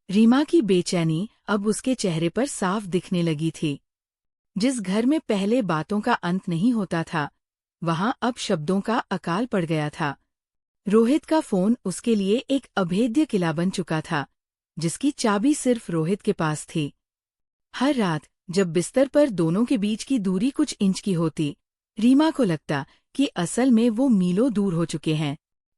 रीमा की बेचैनी अब उसके चेहरे पर साफ दिखने लगी थी। जिस घर में पहले बातों का अंत नहीं होता था, वहां अब शब्दों का अकाल पड़ गया था। रोहित का फोन उसके लिए एक अभेद्य किला बन चुका था, जिसकी चाबी सिर्फ रोहित के पास थी। हर रात जब बिस्तर पर दोनों के बीच की दूरी कुछ इंच की होती, रीमा को लगता कि असल में वो मीलों दूर हो चुके हैं।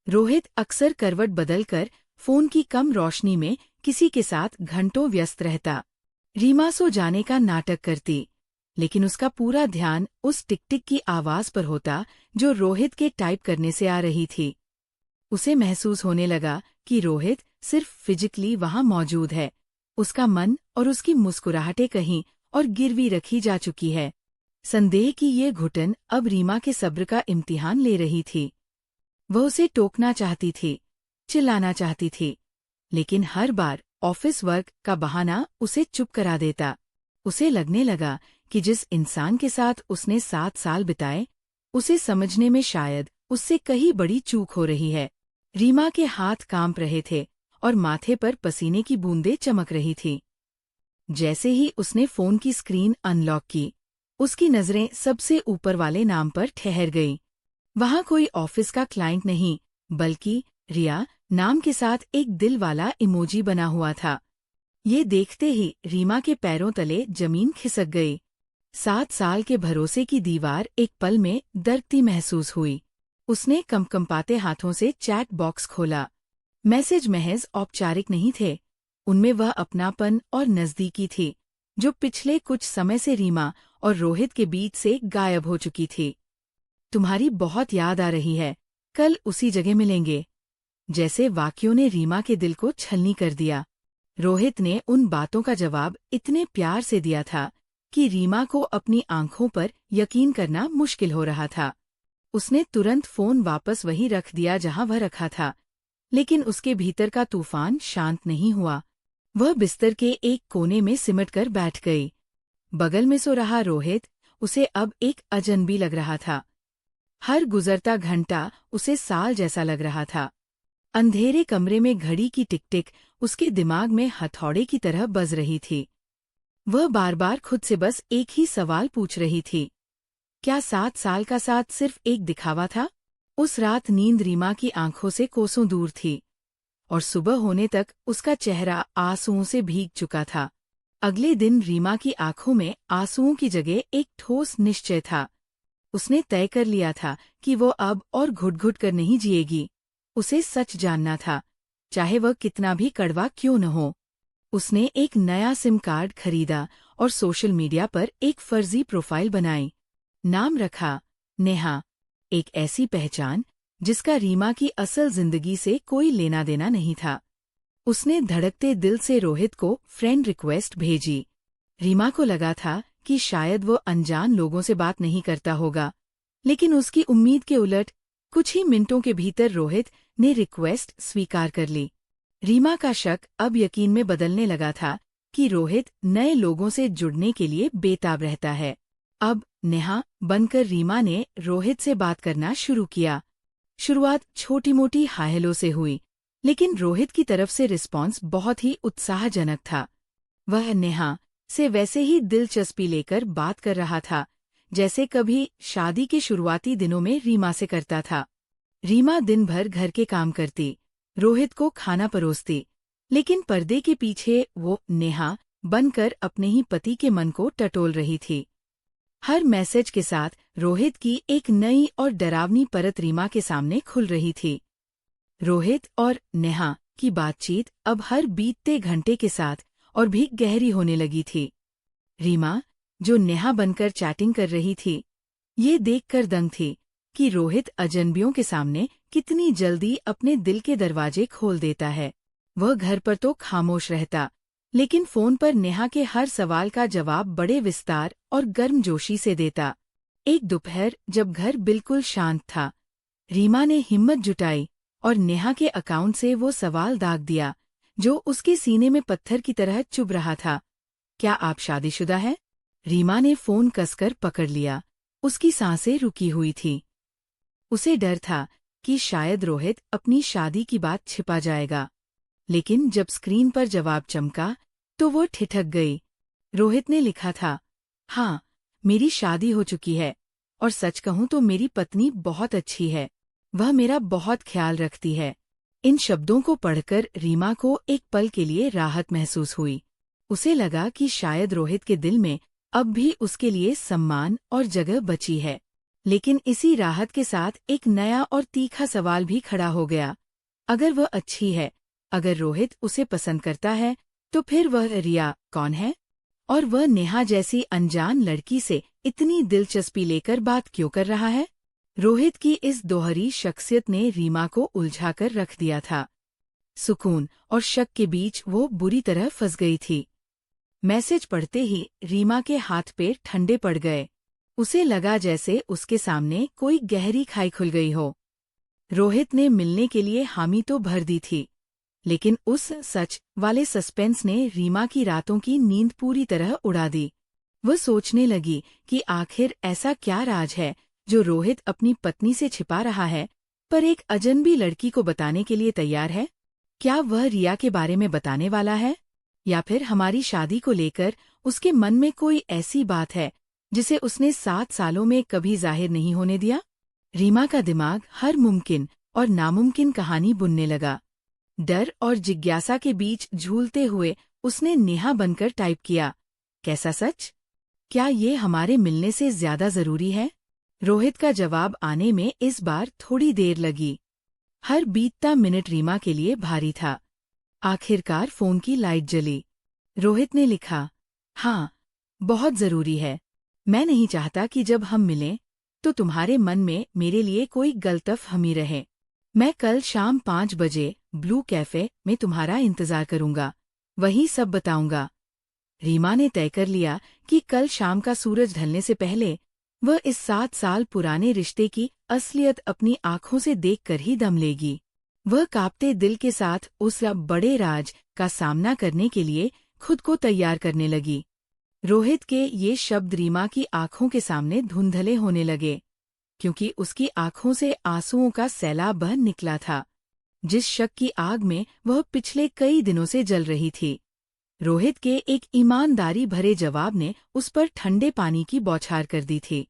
रोहित अक्सर करवट बदलकर फोन की कम रोशनी में किसी के साथ घंटों व्यस्त रहता। रीमा सो जाने का नाटक करती, लेकिन उसका पूरा ध्यान उस टिक टिक की आवाज पर होता जो रोहित के टाइप करने से आ रही थी। उसे महसूस होने लगा कि रोहित सिर्फ फिजिकली वहां मौजूद है, उसका मन और उसकी मुस्कुराहटें कहीं और गिरवी रखी जा चुकी है। संदेह की ये घुटन अब रीमा के सब्र का इम्तिहान ले रही थी। वह उसे टोकना चाहती थी, चिल्लाना चाहती थी, लेकिन हर बार ऑफिस वर्क का बहाना उसे चुप करा देता। उसे लगने लगा कि जिस इंसान के साथ उसने 7 साल बिताए, उसे समझने में शायद उससे कहीं बड़ी चूक हो रही है। रीमा के हाथ कांप रहे थे और माथे पर पसीने की बूंदें चमक रही थी। जैसे ही उसने फोन की स्क्रीन अनलॉक की, उसकी नजरें सबसे ऊपर वाले नाम पर ठहर गईं। वहां कोई ऑफिस का क्लाइंट नहीं, बल्कि रिया नाम के साथ एक दिल वाला इमोजी बना हुआ था। ये देखते ही रीमा के पैरों तले जमीन खिसक गई। 7 साल के भरोसे की दीवार एक पल में दरकती महसूस हुई। उसने कंपकंपाते हाथों से चैट बॉक्स खोला। मैसेज महज औपचारिक नहीं थे, उनमें वह अपनापन और नजदीकी थी जो पिछले कुछ समय से रीमा और रोहित के बीच से गायब हो चुकी थी। तुम्हारी बहुत याद आ रही है, कल उसी जगह मिलेंगे। जैसे वाक्यों ने रीमा के दिल को छलनी कर दिया। रोहित ने उन बातों का जवाब इतने प्यार से दिया था कि रीमा को अपनी आंखों पर यकीन करना मुश्किल हो रहा था। उसने तुरंत फोन वापस वहीं रख दिया जहां वह रखा था, लेकिन उसके भीतर का तूफान शांत नहीं हुआ। वह बिस्तर के एक कोने में सिमट कर बैठ गई। बगल में सो रहा रोहित उसे अब एक अजनबी लग रहा था। हर गुजरता घंटा उसे साल जैसा लग रहा था। अंधेरे कमरे में घड़ी की टिक टिक उसके दिमाग में हथौड़े की तरह बज रही थी। वह बार बार खुद से बस एक ही सवाल पूछ रही थी, क्या 7 साल का साथ सिर्फ एक दिखावा था? उस रात नींद रीमा की आंखों से कोसों दूर थी, और सुबह होने तक उसका चेहरा आंसुओं से भीग चुका था। अगले दिन रीमा की आंखों में आंसुओं की जगह एक ठोस निश्चय था। उसने तय कर लिया था कि वो अब और घुट-घुट कर नहीं जिएगी। उसे सच जानना था, चाहे वह कितना भी कड़वा क्यों न हो। उसने एक नया सिम कार्ड खरीदा और सोशल मीडिया पर एक फर्जी प्रोफाइल बनाई। नाम रखा नेहा, एक ऐसी पहचान जिसका रीमा की असल जिंदगी से कोई लेना देना नहीं था। उसने धड़कते दिल से रोहित को फ्रेंड रिक्वेस्ट भेजी। रीमा को लगा था कि शायद वो अनजान लोगों से बात नहीं करता होगा, लेकिन उसकी उम्मीद के उलट कुछ ही मिनटों के भीतर रोहित ने रिक्वेस्ट स्वीकार कर ली। रीमा का शक अब यकीन में बदलने लगा था कि रोहित नए लोगों से जुड़ने के लिए बेताब रहता है। अब नेहा बनकर रीमा ने रोहित से बात करना शुरू किया। शुरुआत छोटी-मोटी हाय हेलो से हुई, लेकिन रोहित की तरफ से रिस्पॉन्स बहुत ही उत्साहजनक था। वह नेहा से वैसे ही दिलचस्पी लेकर बात कर रहा था, जैसे कभी शादी के शुरुआती दिनों में रीमा से करता था। रीमा दिन भर घर के काम करती, रोहित को खाना परोसती, लेकिन पर्दे के पीछे वो नेहा बनकर अपने ही पति के मन को टटोल रही थी। हर मैसेज के साथ रोहित की एक नई और डरावनी परत रीमा के सामने खुल रही थी। रोहित और नेहा की बातचीत अब हर बीतते घंटे के साथ और भी गहरी होने लगी थी। रीमा, जो नेहा बनकर चैटिंग कर रही थी, ये देखकर दंग थी कि रोहित अजनबियों के सामने कितनी जल्दी अपने दिल के दरवाजे खोल देता है। वह घर पर तो खामोश रहता, लेकिन फोन पर नेहा के हर सवाल का जवाब बड़े विस्तार और गर्मजोशी से देता। एक दोपहर जब घर बिल्कुल शांत था, रीमा ने हिम्मत जुटाई और नेहा के अकाउंट से वो सवाल दाग दिया जो उसके सीने में पत्थर की तरह चुभ रहा था। क्या आप शादीशुदा हैं? रीमा ने फोन कसकर पकड़ लिया। उसकी सांसें रुकी हुई थी। उसे डर था कि शायद रोहित अपनी शादी की बात छिपा जाएगा। लेकिन जब स्क्रीन पर जवाब चमका तो वो ठिठक गई। रोहित ने लिखा था, हाँ, मेरी शादी हो चुकी है, और सच कहूँ तो मेरी पत्नी बहुत अच्छी है। वह मेरा बहुत ख्याल रखती है। इन शब्दों को पढ़कर रीमा को एक पल के लिए राहत महसूस हुई। उसे लगा कि शायद रोहित के दिल में अब भी उसके लिए सम्मान और जगह बची है। लेकिन इसी राहत के साथ एक नया और तीखा सवाल भी खड़ा हो गया। अगर वह अच्छी है, अगर रोहित उसे पसंद करता है, तो फिर वह रिया कौन है? और वह नेहा जैसी अनजान लड़की से इतनी दिलचस्पी लेकर बात क्यों कर रहा है? रोहित की इस दोहरी शख्सियत ने रीमा को उलझाकर रख दिया था। सुकून और शक के बीच वो बुरी तरह फंस गई थी। मैसेज पढ़ते ही रीमा के हाथ पैर ठंडे पड़ गए। उसे लगा जैसे उसके सामने कोई गहरी खाई खुल गई हो। रोहित ने मिलने के लिए हामी तो भर दी थी, लेकिन उस सच वाले सस्पेंस ने रीमा की रातों की नींद पूरी तरह उड़ा दी। वह सोचने लगी कि आखिर ऐसा क्या राज है जो रोहित अपनी पत्नी से छिपा रहा है, पर एक अजनबी लड़की को बताने के लिए तैयार है? क्या वह रिया के बारे में बताने वाला है, या फिर हमारी शादी को लेकर उसके मन में कोई ऐसी बात है जिसे उसने 7 सालों में कभी जाहिर नहीं होने दिया? रीमा का दिमाग हर मुमकिन और नामुमकिन कहानी बुनने लगा। डर और जिज्ञासा के बीच झूलते हुए उसने नेहा बनकर टाइप किया, कैसा सच? क्या ये हमारे मिलने से ज्यादा जरूरी है? रोहित का जवाब आने में इस बार थोड़ी देर लगी। हर बीतता मिनट रीमा के लिए भारी था। आखिरकार फोन की लाइट जली। रोहित ने लिखा, हाँ, बहुत जरूरी है। मैं नहीं चाहता कि जब हम मिलें तो तुम्हारे मन में मेरे लिए कोई गलतफहमी रहे। मैं कल शाम 5 बजे ब्लू कैफे में तुम्हारा इंतजार करूंगा, वही सब बताऊंगा। रीमा ने तय कर लिया कि कल शाम का सूरज ढलने से पहले वह इस 7 साल पुराने रिश्ते की असलियत अपनी आंखों से देखकर ही दम लेगी। वह कांपते दिल के साथ उस बड़े राज का सामना करने के लिए खुद को तैयार करने लगी। रोहित के ये शब्द रीमा की आंखों के सामने धुंधले होने लगे, क्योंकि उसकी आंखों से आंसुओं का सैलाब बह निकला था। जिस शक की आग में वह पिछले कई दिनों से जल रही थी, रोहित के एक ईमानदारी भरे जवाब ने उस पर ठंडे पानी की बौछार कर दी थी।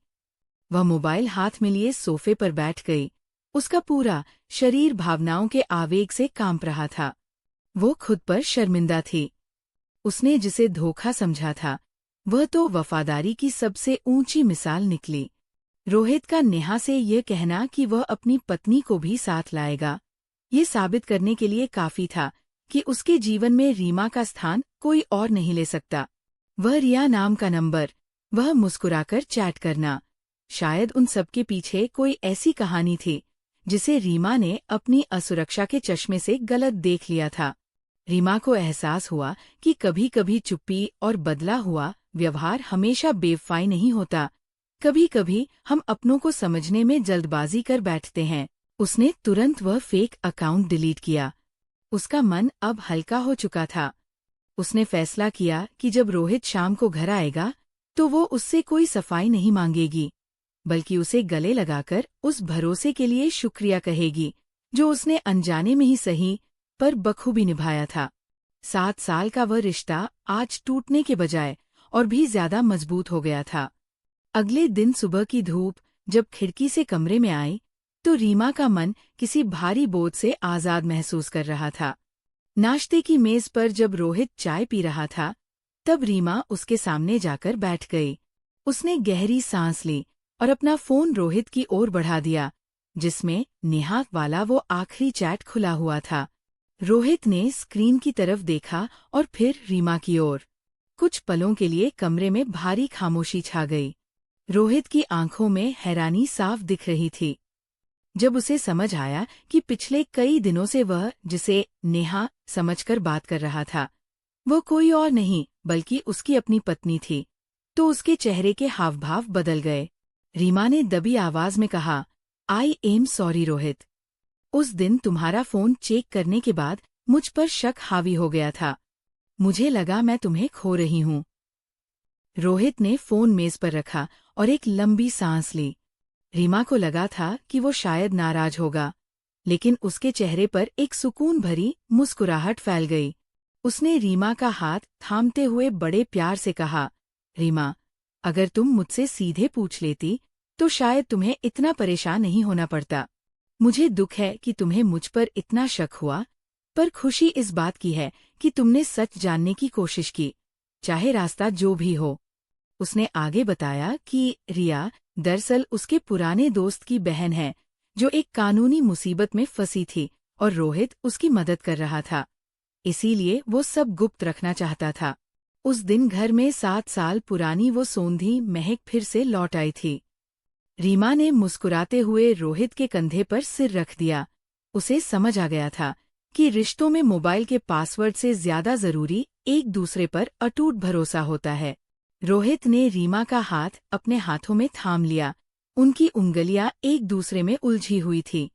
वह मोबाइल हाथ में लिए सोफे पर बैठ गई। उसका पूरा शरीर भावनाओं के आवेग से कांप रहा था। वो खुद पर शर्मिंदा थी। उसने जिसे धोखा समझा था, वह तो वफादारी की सबसे ऊंची मिसाल निकली। रोहित का नेहा से ये कहना कि वह अपनी पत्नी को भी साथ लाएगा, ये साबित करने के लिए काफी था कि उसके जीवन में रीमा का स्थान कोई और नहीं ले सकता। वह रिया नाम का नंबर, वह मुस्कुराकर चैट करना, शायद उन सबके पीछे कोई ऐसी कहानी थी जिसे रीमा ने अपनी असुरक्षा के चश्मे से गलत देख लिया था। रीमा को एहसास हुआ कि कभी कभी चुप्पी और बदला हुआ व्यवहार हमेशा बेवफाई नहीं होता। कभी कभी हम अपनों को समझने में जल्दबाजी कर बैठते हैं। उसने तुरंत वह फेक अकाउंट डिलीट किया। उसका मन अब हल्का हो चुका था। उसने फैसला किया कि जब रोहित शाम को घर आएगा तो वो उससे कोई सफाई नहीं मांगेगी, बल्कि उसे गले लगाकर उस भरोसे के लिए शुक्रिया कहेगी जो उसने अनजाने में ही सही पर बखूबी निभाया था। 7 साल का वह रिश्ता आज टूटने के बजाय और भी ज्यादा मजबूत हो गया था। अगले दिन सुबह की धूप जब खिड़की से कमरे में आई तो रीमा का मन किसी भारी बोझ से आजाद महसूस कर रहा था। नाश्ते की मेज पर जब रोहित चाय पी रहा था, तब रीमा उसके सामने जाकर बैठ गई। उसने गहरी सांस ली और अपना फोन रोहित की ओर बढ़ा दिया, जिसमें नेहा वाला वो आखिरी चैट खुला हुआ था। रोहित ने स्क्रीन की तरफ देखा और फिर रीमा की ओर। कुछ पलों के लिए कमरे में भारी खामोशी छा गई। रोहित की आंखों में हैरानी साफ दिख रही थी। जब उसे समझ आया कि पिछले कई दिनों से वह जिसे नेहा समझकर बात कर रहा था, वो कोई और नहीं बल्कि उसकी अपनी पत्नी थी, तो उसके चेहरे के हाव भाव बदल गए। रीमा ने दबी आवाज में कहा, आई एम सॉरी रोहित। उस दिन तुम्हारा फोन चेक करने के बाद मुझ पर शक हावी हो गया था। मुझे लगा मैं तुम्हें खो रही हूँ। रोहित ने फोन मेज पर रखा और एक लंबी सांस ली। रीमा को लगा था कि वो शायद नाराज होगा, लेकिन उसके चेहरे पर एक सुकून भरी मुस्कुराहट फैल गई। उसने रीमा का हाथ थामते हुए बड़े प्यार से कहा, रीमा, अगर तुम मुझसे सीधे पूछ लेती तो शायद तुम्हें इतना परेशान नहीं होना पड़ता। मुझे दुख है कि तुम्हें मुझ पर इतना शक हुआ, पर खुशी इस बात की है कि तुमने सच जानने की कोशिश की, चाहे रास्ता जो भी हो। उसने आगे बताया कि रिया दरअसल उसके पुराने दोस्त की बहन है, जो एक कानूनी मुसीबत में फंसी थी और रोहित उसकी मदद कर रहा था। इसीलिए वो सब गुप्त रखना चाहता था। उस दिन घर में 7 साल पुरानी वो सोंधी महक फिर से लौट आई थी। रीमा ने मुस्कुराते हुए रोहित के कंधे पर सिर रख दिया। उसे समझ आ गया था कि रिश्तों में मोबाइल के पासवर्ड से ज्यादा जरूरी एक दूसरे पर अटूट भरोसा होता है। रोहित ने रीमा का हाथ अपने हाथों में थाम लिया। उनकी उंगलियां एक दूसरे में उलझी हुई थी,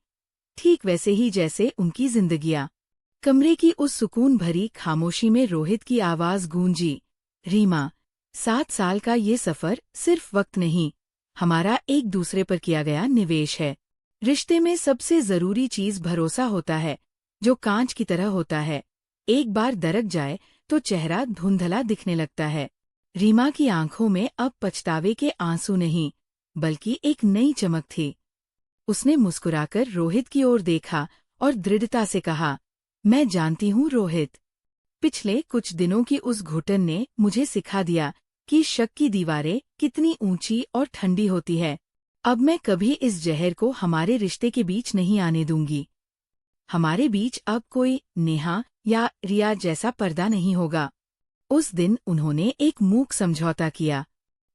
ठीक वैसे ही जैसे उनकी जिंदगियां। कमरे की उस सुकून भरी खामोशी में रोहित की आवाज गूंजी, रीमा, 7 साल का ये सफर सिर्फ वक्त नहीं, हमारा एक दूसरे पर किया गया निवेश है। रिश्ते में सबसे जरूरी चीज भरोसा होता है, जो कांच की तरह होता है। एक बार दरक जाए तो चेहरा धुंधला दिखने लगता है। रीमा की आंखों में अब पछतावे के आंसू नहीं, बल्कि एक नई चमक थी। उसने मुस्कुराकर रोहित की ओर देखा और दृढ़ता से कहा, मैं जानती हूँ रोहित, पिछले कुछ दिनों की उस घुटन ने मुझे सिखा दिया कि शक की दीवारें कितनी ऊंची और ठंडी होती है। अब मैं कभी इस जहर को हमारे रिश्ते के बीच नहीं आने दूंगी। हमारे बीच अब कोई नेहा या रिया जैसा पर्दा नहीं होगा। उस दिन उन्होंने एक मूक समझौता किया।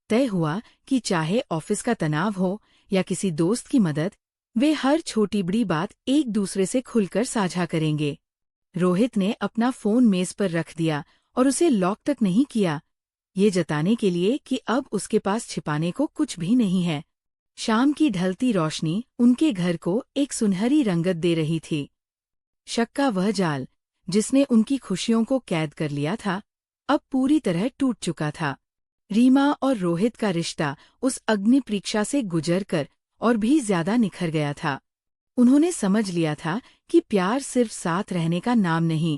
तय हुआ कि चाहे ऑफिस का तनाव हो या किसी दोस्त की मदद, वे हर छोटी बड़ी बात एक दूसरे से खुलकर साझा करेंगे। रोहित ने अपना फोन मेज पर रख दिया और उसे लॉक तक नहीं किया, ये जताने के लिए कि अब उसके पास छिपाने को कुछ भी नहीं है। शाम की ढलती रोशनी उनके घर को एक सुनहरी रंगत दे रही थी। शक का वह जाल, जिसने उनकी खुशियों को कैद कर लिया था, अब पूरी तरह टूट चुका था। रीमा और रोहित का रिश्ता उस अग्नि परीक्षा से गुजरकर और भी ज्यादा निखर गया था। उन्होंने समझ लिया था कि प्यार सिर्फ साथ रहने का नाम नहीं,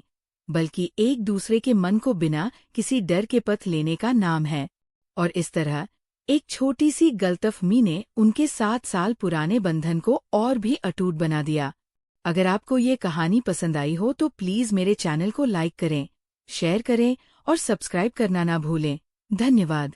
बल्कि एक दूसरे के मन को बिना किसी डर के पथ लेने का नाम है। और इस तरह एक छोटी सी गलतफहमी ने उनके 7 साल पुराने बंधन को और भी अटूट बना दिया। अगर आपको ये कहानी पसंद आई हो तो प्लीज़ मेरे चैनल को लाइक करें, शेयर करें और सब्सक्राइब करना ना भूलें। धन्यवाद।